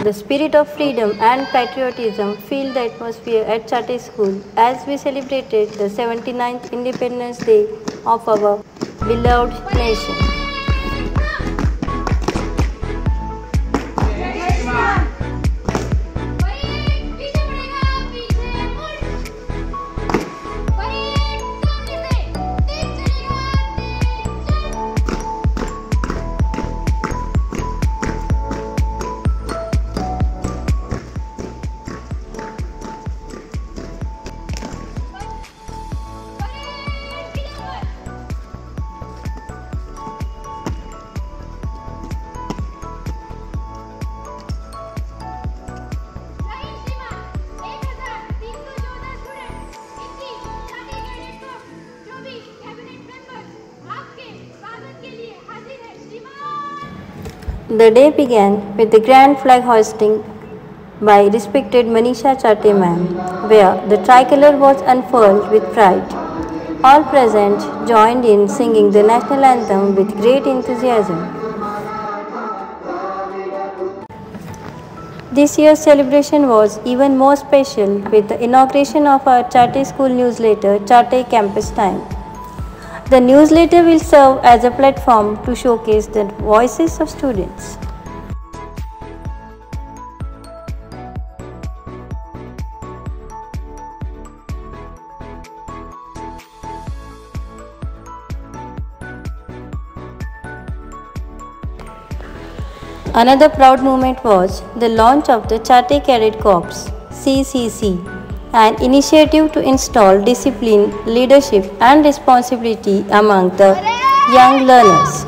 The spirit of freedom and patriotism filled the atmosphere at Charter School as we celebrated the 79th Independence Day of our beloved nation. The day began with the grand flag hoisting by respected Manisha Chate ma'am, where the tricolor was unfurled with pride. All present joined in singing the national anthem with great enthusiasm. This year's celebration was even more special with the inauguration of our Charter School newsletter, Charter Campus Time. The newsletter will serve as a platform to showcase the voices of students. Another proud moment was the launch of the Charter Cadet Corps (CCC), an initiative to install discipline, leadership and responsibility among the young learners.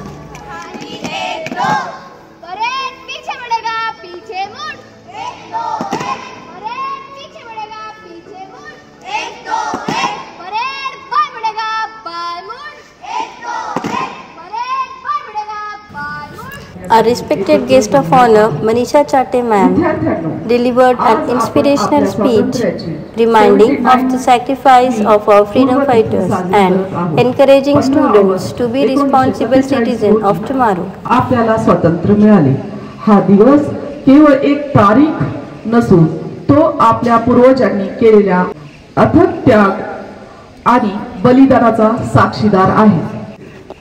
Our respected guest of honor, Manisha Chate ma'am, delivered an inspirational speech reminding of the sacrifice of our freedom fighters and encouraging students to be responsible citizens of tomorrow. आपल्याला स्वातंत्र्य मिळाले. हा दिवस केवळ एक तारीख नसून तो आपल्या पूर्वजांनी केलेल्या अथक त्याग आणि बलिदानाचा साक्षीदार आहे.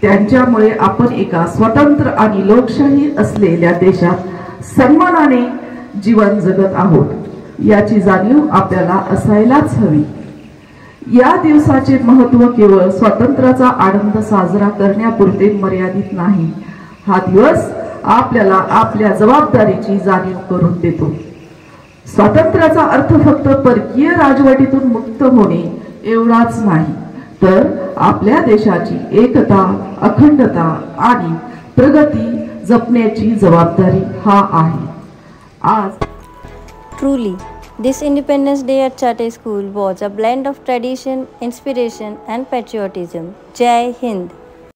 त्यांच्यामुळे आपण एका स्वतंत्र आणि लोकशाही असलेल्या देशात सन्मानाने जीवन जगत आहोत याची जाणीव आपल्याला असायलाच हवी. या दिवसाचे महत्त्व केवळ स्वातंत्र्याचा आनंद साजरा करण्यापुरते मर्यादित नाही. हा दिवस आपल्याला आपल्या जबाबदारीची जाणीव करून देतो. स्वातंत्र्याचा अर्थ फक्त परकीय राजवटीतून मुक्त होणे एवढाच नाही, तर आपल्या देशाची एकता, अखंडता आणि प्रगती जपण्याची जबाबदारी हा आहे. आज Truly, this Independence Day at Charter School was a blend of tradition, inspiration and patriotism. Jai Hind.